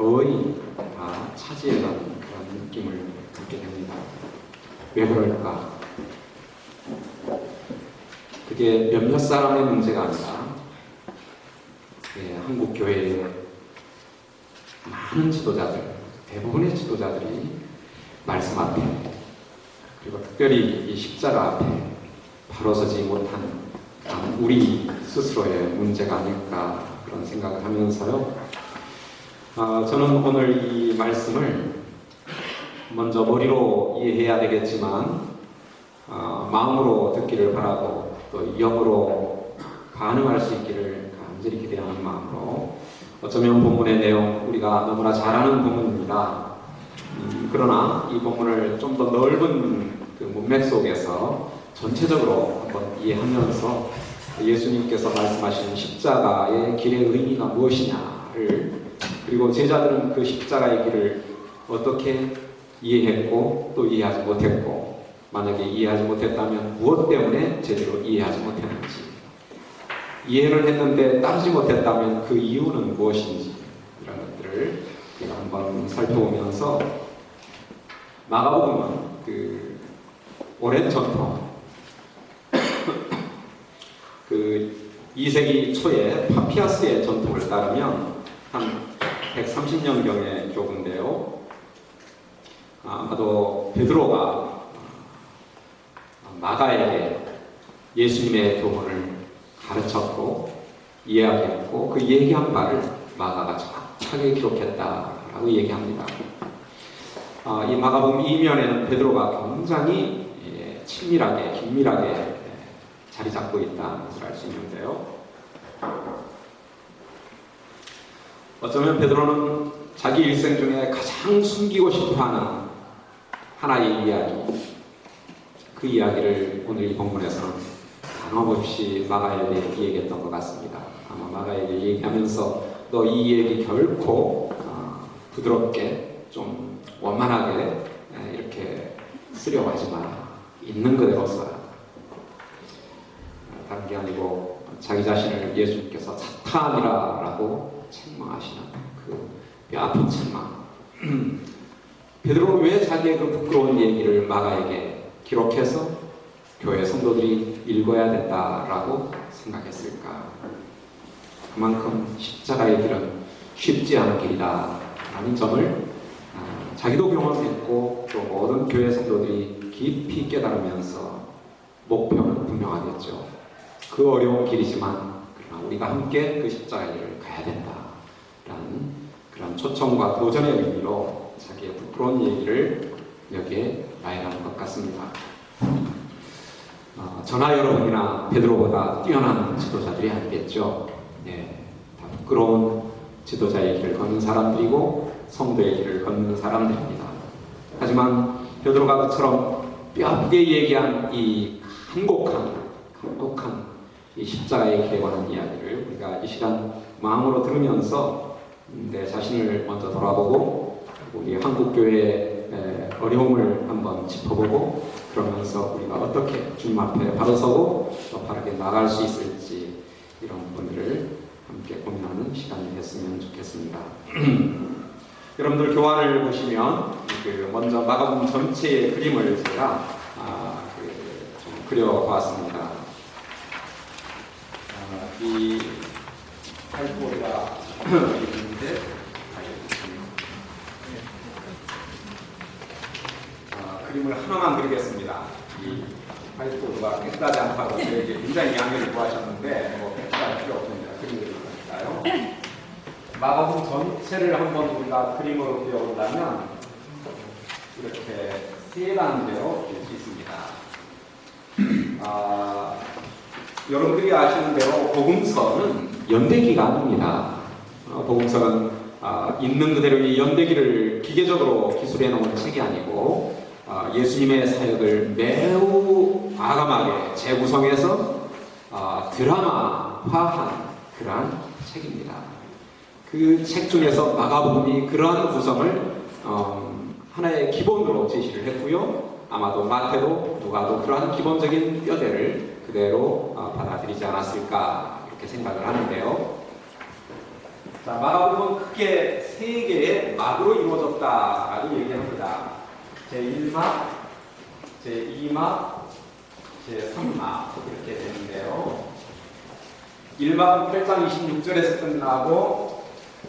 거의 다 차지해가는 그런 느낌을 갖게 됩니다. 왜 그럴까? 그게 몇몇 사람의 문제가 아니라 한국 교회의 많은 지도자들, 대부분의 지도자들이 말씀 앞에, 그리고 특별히 이 십자가 앞에 바로 서지 못한 우리 스스로의 문제가 아닐까 그런 생각을 하면서요. 저는 오늘 이 말씀을 먼저 머리로 이해해야 되겠지만 마음으로 듣기를 바라고 또 영으로 반응할 수 있기를 간절히 기대하는 마음으로, 어쩌면 본문의 내용 우리가 너무나 잘 아는 본문입니다. 그러나 이 본문을 좀 더 넓은 그 문맥 속에서 전체적으로 한번 이해하면서 예수님께서 말씀하신 십자가의 길의 의미가 무엇이냐를, 그리고 제자들은 그 십자가의 길을 어떻게 이해했고 또 이해하지 못했고, 만약에 이해하지 못했다면 무엇 때문에 제대로 이해하지 못했는지, 이해를 했는데 따르지 못했다면 그 이유는 무엇인지, 이런 것들을 우리가 한번 살펴보면서, 마가복음은 그 오랜 전통, 그 2세기 초에 파피아스의 전통을 따르면 한 130년경의 교구인데요. 아마도 베드로가 마가에게 예수님의 교훈을 가르쳤고 이야기했고, 그 얘기한 바를 마가가 정확하게 기록했다라고 얘기합니다. 이 마가복음 이면에는 베드로가 굉장히 친밀하게, 긴밀하게 자리 잡고 있다는 것을 알 수 있는데요. 어쩌면 베드로는 자기 일생 중에 가장 숨기고 싶어하는 하나의 이야기, 그 이야기를 오늘 이 본문에서는 단어없이 마가에게 얘기했던 것 같습니다. 아마 마가에게 얘기하면서 너 이 얘기 결코 부드럽게 좀 원만하게 이렇게 쓰려고 하지 마라. 있는 그대로 써라. 다른 게 아니고 자기 자신을 예수님께서 사탄이라고 책망하시는 그 뼈아픈 책망. 베드로는 왜 자기의 그 부끄러운 얘기를 마가에게 기록해서 교회 성도들이 읽어야 된다라고 생각했을까? 그만큼 십자가의 길은 쉽지 않은 길이다라는 점을 자기도 경험했고 또 모든 교회 성도들이 깊이 깨달으면서 목표는 분명하겠죠. 그 어려운 길이지만 그러나 우리가 함께 그 십자가의 길을 가야 된다라는 그런 초청과 도전의 의미로 자기의 부끄러운 얘기를 여기에 나열하는 것 같습니다. 저나 여러분이나 베드로보다 뛰어난 지도자들이 아니겠죠. 다 부끄러운 지도자의 길을 걷는 사람들이고 성도의 길을 걷는 사람들입니다. 하지만 베드로가 그처럼 뼈아프게 얘기한 이 간곡한 이 십자가의 길에 관한 이야기를 우리가 이 시간 마음으로 들으면서 내 자신을 먼저 돌아보고 우리 한국교회의 어려움을 한번 짚어보고, 그러면서 우리가 어떻게 주님 앞에 바로 서고 또 바르게 나아갈 수 있을지, 이런 부분들을 함께 고민하는 시간이 됐으면 좋겠습니다. 여러분들 교환을 보시면 먼저 마가복음 전체의 그림을 제가 좀 그려보았습니다. 이 팔보리가 있는데 그림을 하나만 그리겠습니다. 이 팔보리가 끝나지 않다고 저에게 굉장히 양해를 구하셨는데 끝날 필요 없으니까 그림을 그릴까요? 마가복음 전체를 한번 우리가 그림으로 그려본다면 이렇게 세 단계로 그릴 수 있습니다. 여러분들이 아시는 대로 복음서는 연대기가 아닙니다. 복음서는 있는 그대로 이 연대기를 기계적으로 기술해 놓은 책이 아니고 예수님의 사역을 매우 과감하게 재구성해서 드라마화한 그러한 책입니다. 그 책 중에서 마가복음이 그러한 구성을 하나의 기본으로 제시를 했고요. 아마도 마태도 누가도 그러한 기본적인 뼈대를 그대로 받아들이지 않았을까 이렇게 생각을 하는데요. 자, 마가복음은 크게 세 개의 막으로 이루어졌다라고 얘기합니다. 제1막, 제2막, 제3막 이렇게 되는데요. 1막은 8장 26절에서 끝나고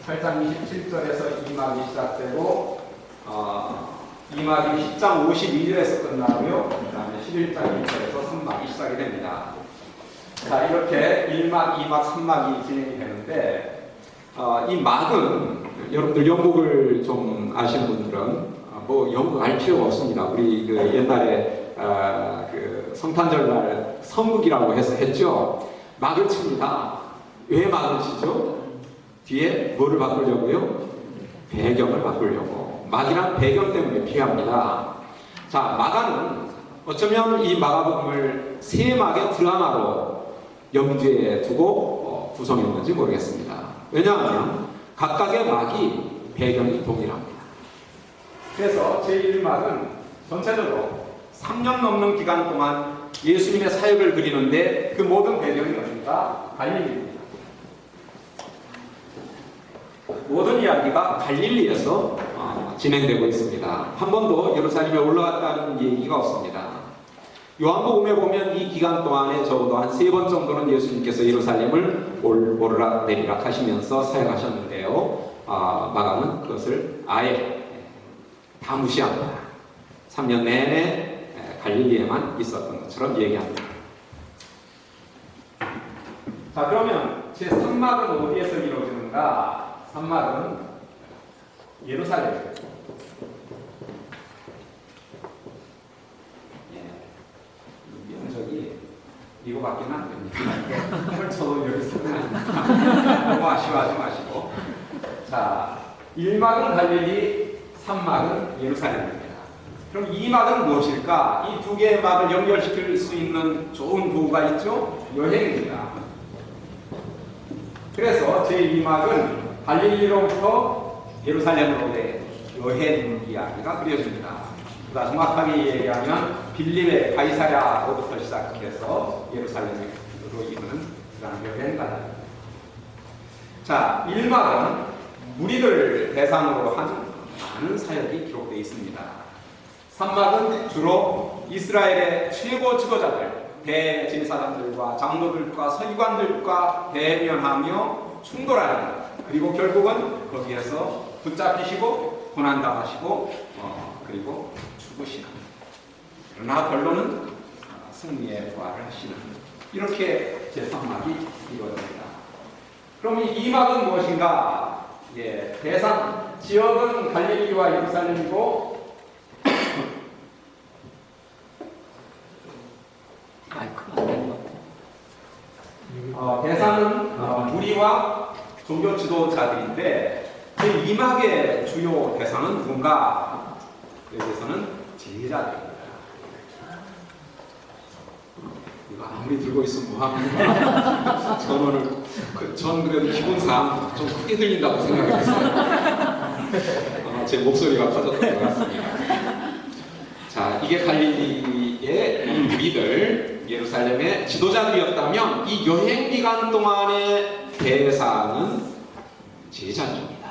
8장 27절에서 2막이 시작되고 2막이 10장 52절에서 끝나고요. 그 다음에 11장 1절에서 3막이 시작이 됩니다. 자, 이렇게 1막, 2막, 3막이 진행이 되는데 이 막은 여러분들 영국을 좀 아시는 분들은 뭐 영국 알 필요가 없습니다. 우리 그 옛날에 그 성탄절날 선국이라고 해서 했죠. 막을 칩니다. 왜 막을 치죠? 뒤에 뭐를 바꾸려고요? 배경을 바꾸려고. 막이란 배경 때문에 필요합니다. 자, 마가는 어쩌면 이 마가복음을 세 막의 드라마로 염두에 두고 구성했는지 모르겠습니다. 왜냐하면 각각의 막이 배경이 동일합니다. 그래서 제1막은 전체적으로 3년 넘는 기간 동안 예수님의 사역을 그리는데 그 모든 배경이 어딘가? 갈릴리입니다. 모든 이야기가 갈릴리에서 진행되고 있습니다. 한 번도 예루살렘에 올라갔다는 얘기가 없습니다. 요한복음에 보면 이 기간 동안에 적어도 한 3번 정도는 예수님께서 예루살렘을 오르락내리락 하시면서 사역하셨는데요. 마가는 그것을 아예 다 무시합니다. 3년 내내 갈릴리에만 있었던 것처럼 얘기합니다. 자, 그러면 제3막은 어디에서 이루어지는가? 3막은 예루살렘. 면적이 이거밖에는 안 됩니다. 펼쳐도 여기 쓰는 아닙니다. 너무 아쉬워하지 마시고. 자, 1막은 갈릴리, 3막은 예루살렘입니다. 그럼 2막은 무엇일까? 이 두 개의 막을 연결시킬 수 있는 좋은 도구가 있죠? 여행입니다. 그래서 제2막은 갈릴리로부터 예루살렘으로의 여행 이야기가 그려집니다. 보다 정확하게 얘기하면 빌립의 가이사랴로부터 시작해서 예루살렘으로 이르는 그런 여행 가다입니다. 자, 1막은 무리들 대상으로 한 많은 사역이 기록되어 있습니다. 3막은 주로 이스라엘의 최고 지도자들, 대제사장들과 장로들과 서기관들과 대면하며 충돌하는, 그리고 결국은 거기에서 붙잡히시고 고난당하시고 그리고 죽으시는, 그러나 결론은 승리의 부활을 하시는, 이렇게 제3막이 이루어집니다. 그럼 이 2막은 무엇인가? 대상 지역은 갈릴리와 예루살렘이고 대상은 무리와 종교 지도자들인데 그 2막의 주요 대상은 누군가? 여기서는 제자들입니다. 이거 아무리 들고 있으면 뭐합니까? 전 그래도 기본상 좀 크게 들린다고 생각했어요. 제 목소리가 커졌던 것 같습니다. 자, 이게 갈릴리의 무리들, 예루살렘의 지도자들이었다면 이 여행 기간 동안의 대상은 제자들입니다.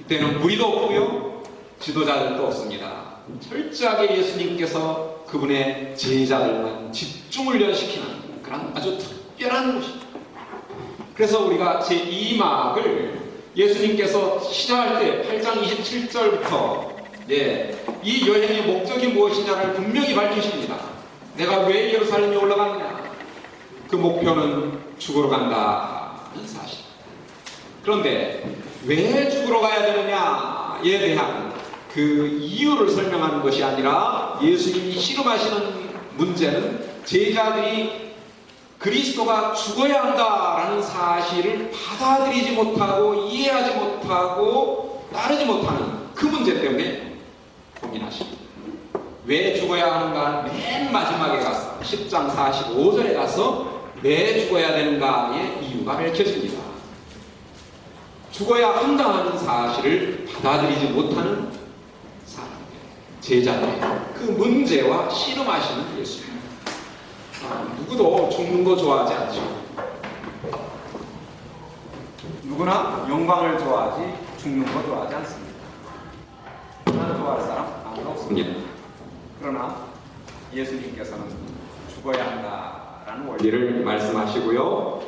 이때는 무리도 없고요, 지도자들도 없습니다. 철저하게 예수님께서 그분의 제자들만 집중훈련시키는 그런 아주 특별한 곳입니다. 그래서 우리가 제2막을 예수님께서 시작할 때 8장 27절부터 이 여행의 목적이 무엇이냐를 분명히 밝히십니다. 내가 왜 예루살렘에 올라가느냐? 그 목표는 죽으러 간다는 사실. 그런데 왜 죽으러 가야 되느냐에 대한 그 이유를 설명하는 것이 아니라 예수님이 씨름하시는 문제는 제자들이 그리스도가 죽어야 한다라는 사실을 받아들이지 못하고 이해하지 못하고 따르지 못하는 그 문제 때문에 고민하십니다. 왜 죽어야 하는가? 맨 마지막에 가서 10장 45절에 가서 왜 죽어야 되는가의 이유가 밝혀집니다. 죽어야 한다는 사실을 받아들이지 못하는 사람들, 제자들, 그 문제와 씨름하시는 예수님. 누구도 죽는 거 좋아하지 않죠. 누구나 영광을 좋아하지 죽는 거 좋아하지 않습니다. 나는 좋아할 사람 아무도 없습니다. 그러나 예수님께서는 죽어야 한다라는 원리를 말씀하시고요.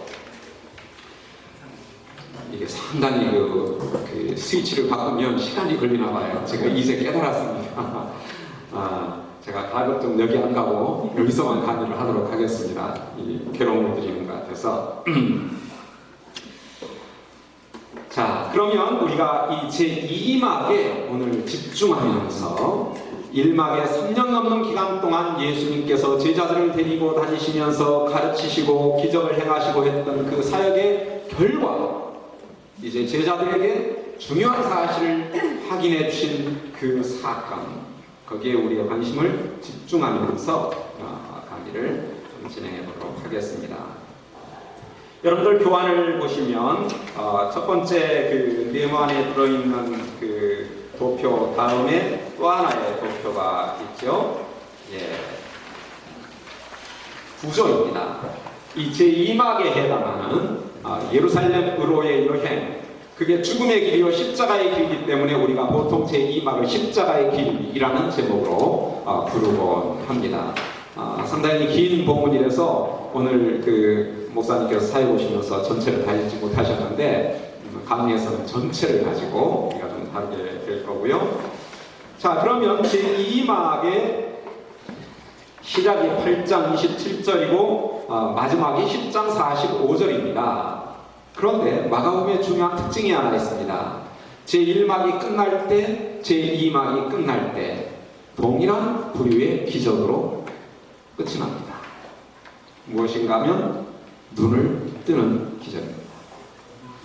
이게 상당히 그 스위치를 바꾸면 시간이 걸리나 봐요. 제가 이제 깨달았습니다. 제가 가급적 여기 안 가고 여기서만 강의를 하도록 하겠습니다. 이 괴로움을 드리는 것 같아서. 자, 그러면 우리가 이 제2막에 오늘 집중하면서 1막에 3년 넘는 기간 동안 예수님께서 제자들을 데리고 다니시면서 가르치시고 기적을 행하시고 했던 그 사역의 결과, 이제 제자들에게 중요한 사실을 확인해 주신 그 사건, 거기에 우리의 관심을 집중하면서 강의를 좀 진행해 보도록 하겠습니다. 여러분들 교환을 보시면 첫 번째 그 네모 안에 들어있는 그 도표 다음에 또 하나의 도표가 있죠. 예, 구조입니다. 이 제2막에 해당하는 예루살렘으로의 여행, 그게 죽음의 길이요 십자가의 길이기 때문에 우리가 보통 제2막을 십자가의 길이라는 제목으로 부르곤 합니다. 상당히 긴 본문이라서 오늘 그 목사님께서 사회 오시면서 전체를 다 읽지 못하셨는데 강의에서는 전체를 가지고 우리가 좀 다루게 될 거고요. 자, 그러면 제2막의 시작이 8장 27절이고 마지막이 10장 45절입니다. 그런데 마가복음의 중요한 특징이 하나 있습니다. 제1막이 끝날 때, 제2막이 끝날 때 동일한 부류의 기적으로 끝이 납니다. 무엇인가 하면 눈을 뜨는 기적입니다.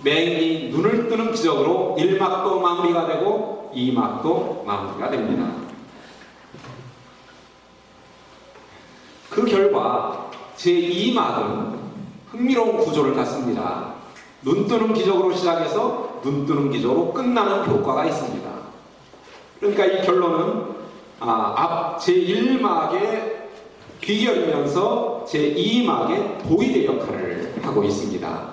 맹인이 눈을 뜨는 기적으로 1막도 마무리가 되고 2막도 마무리가 됩니다. 그 결과 제2막은 흥미로운 구조를 갖습니다. 눈 뜨는 기적으로 시작해서 눈 뜨는 기적으로 끝나는 효과가 있습니다. 그러니까 이 결론은 앞 제1막의 귀결이면서 제2막의 보이대 역할을 하고 있습니다.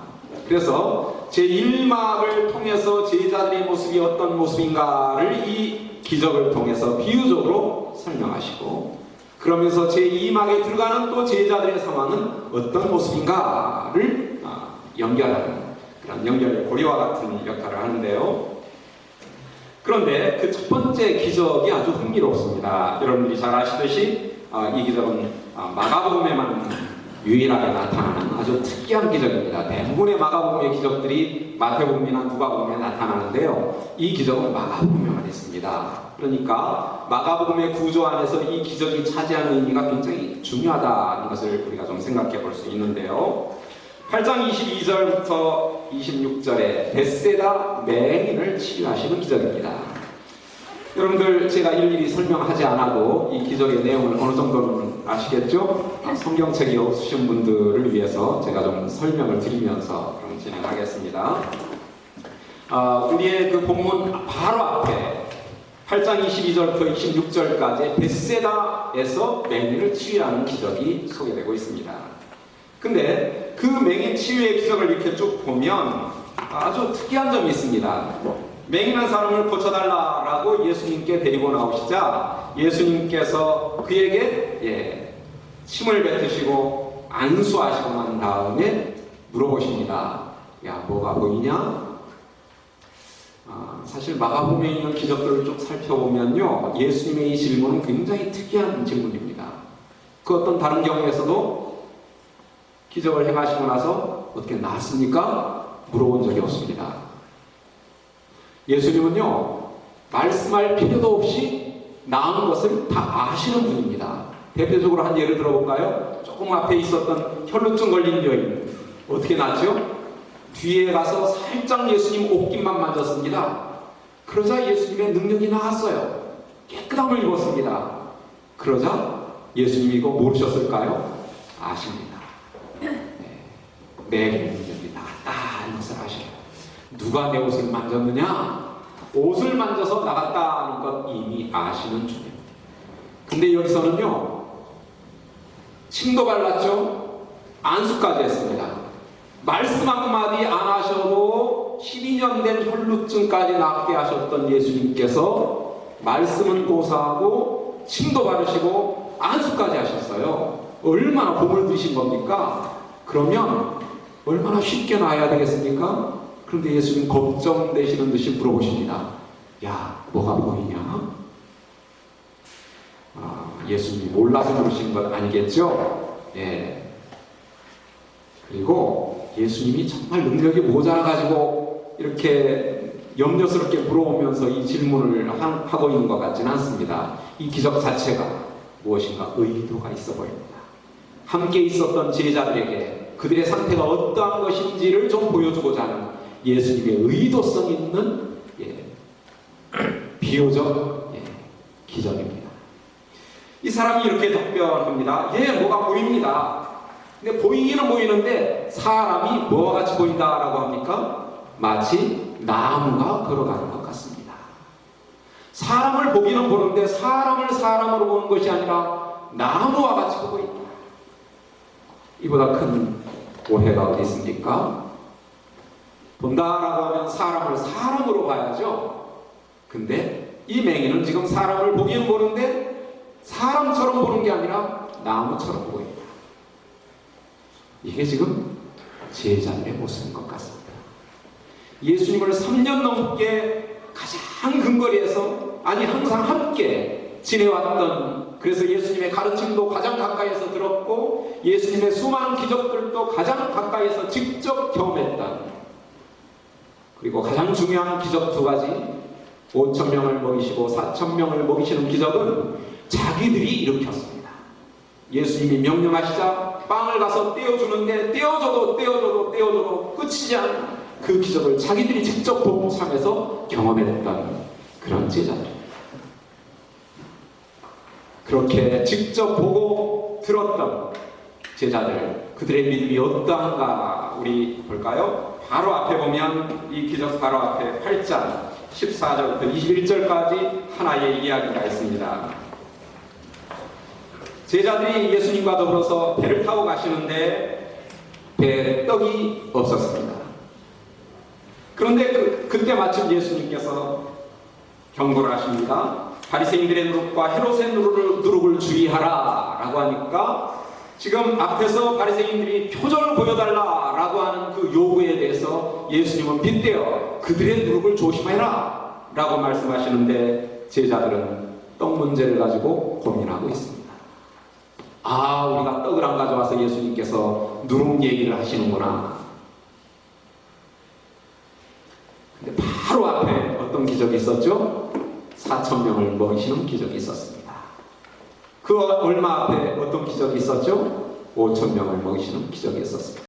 그래서 제1막을 통해서 제자들의 모습이 어떤 모습인가를 이 기적을 통해서 비유적으로 설명하시고, 그러면서 제2막에 들어가는 또 제자들의 상황은 어떤 모습인가를 연결하는 그런 연결 고리와 같은 역할을 하는데요. 그런데 그 첫 번째 기적이 아주 흥미롭습니다. 여러분들이 잘 아시듯이 이 기적은 마가복음에만 유일하게 나타나는 아주 특이한 기적입니다. 대부분의 마가복음의 기적들이 마태복음이나 누가복음에 나타나는데요. 이 기적은 마가복음에만 있습니다. 그러니까 마가복음의 구조 안에서 이 기적이 차지하는 의미가 굉장히 중요하다는 것을 우리가 좀 생각해 볼 수 있는데요. 8장 22절부터 26절에 벳세다 맹인을 치유하시는 기적입니다. 여러분들 제가 일일이 설명하지 않아도 이 기적의 내용을 어느 정도는 아시겠죠? 성경책이 없으신 분들을 위해서 제가 좀 설명을 드리면서 그럼 진행하겠습니다. 우리의 그 본문 바로 앞에 8장 22절부터 26절까지 벳세다에서 맹인을 치유하는 기적이 소개되고 있습니다. 근데 그 맹인 치유의 기적을 이렇게 쭉 보면 아주 특이한 점이 있습니다. 맹인한 사람을 고쳐달라라고 예수님께 데리고 나오시자 예수님께서 그에게 침을 뱉으시고 안수하시고 난 다음에 물어보십니다. 야, 뭐가 보이냐? 사실 마가복음에 있는 기적들을 쭉 살펴보면요, 예수님의 이 질문은 굉장히 특이한 질문입니다. 그 어떤 다른 경우에서도 기적을 행하시고 나서 어떻게 나았습니까? 물어본 적이 없습니다. 예수님은요, 말씀할 필요도 없이 나은 것을 다 아시는 분입니다. 대표적으로 한 예를 들어볼까요? 조금 앞에 있었던 혈루증 걸린 여인, 어떻게 낫죠? 뒤에 가서 살짝 예수님 옷깃만 만졌습니다. 그러자 예수님의 능력이 나왔어요. 깨끗함을 입었습니다. 그러자 예수님이 이거 모르셨을까요? 아십니다. 내게 능력이 나갔다 하는 것을 아시죠. 누가 내 옷을 만졌느냐? 옷을 만져서 나갔다는 것 이미 아시는 주님. 근데 여기서는요, 침도 발랐죠? 안수까지 했습니다. 말씀 한마디 안 하셔도 12년 된 혈루증까지 낫게 하셨던 예수님께서 말씀은 고사하고 침도 바르시고 안수까지 하셨어요. 얼마나 복을 드신 겁니까? 그러면 얼마나 쉽게 나아야 되겠습니까? 그런데 예수님 걱정되시는 듯이 물어보십니다. 야, 뭐가 보이냐? 예수님이 몰라서 물으신 건 아니겠죠? 예. 그리고 예수님이 정말 능력이 모자라가지고 이렇게 염려스럽게 물어오면서 이 질문을 하고 있는 것 같지는 않습니다. 이 기적 자체가 무엇인가 의도가 있어 보입니다. 함께 있었던 제자들에게 그들의 상태가 어떠한 것인지를 좀 보여주고자 하는 예수님의 의도성 있는 비유적 기적입니다. 이 사람이 이렇게 답변합니다. 뭐가 보입니다. 근데 보이기는 보이는데 사람이 뭐와 같이 보인다라고 합니까? 마치 나무가 걸어가는 것 같습니다. 사람을 보기는 보는데 사람을 사람으로 보는 것이 아니라 나무와 같이 보고 있다. 이보다 큰 오해가 어디 있습니까? 본다라고 하면 사람을 사람으로 봐야죠. 근데 이 맹인은 지금 사람을 보기는 보는데 사람처럼 보는 게 아니라 나무처럼 보고 있다. 이게 지금 제자들의 모습인 것 같습니다. 예수님을 3년 넘게 가장 근거리에서 항상 함께 지내왔던, 그래서 예수님의 가르침도 가장 가까이에서 들었고 예수님의 수많은 기적들도 가장 가까이에서 직접 경험했던, 그리고 가장 중요한 기적 2가지, 5,000명을 먹이시고 4,000명을 먹이시는 기적은 자기들이 일으켰습니다. 예수님이 명령하시자 빵을 가서 떼어주는데 떼어줘도 끝이지 않은 그 기적을 자기들이 직접 동참해서 경험했던 그런 제자들. 그렇게 직접 보고 들었던 제자들, 그들의 믿음이 어떠한가 우리 볼까요? 바로 앞에 보면 이 기적 바로 앞에 8장 14절부터 21절까지 하나의 이야기가 있습니다. 제자들이 예수님과 더불어서 배를 타고 가시는데 배에 떡이 없었습니다. 그런데 그때 마침 예수님께서 경고를 하십니다. 바리새인들의 누룩과 헤롯의 누룩을 주의하라 라고 하니까 지금 앞에서 바리새인들이 표정을 보여달라 라고 하는 그 요구에 대해서 예수님은 빗대어 그들의 누룩을 조심해라 라고 말씀하시는데 제자들은 떡 문제를 가지고 고민하고 있습니다. 우리가 떡을 안 가져와서 예수님께서 누룩 얘기를 하시는구나. 근데 바로 앞에 어떤 기적이 있었죠? 4,000명을 먹이시는 기적이 있었습니다. 그 얼마 앞에 어떤 기적이 있었죠? 5,000명을 먹이시는 기적이 있었습니다.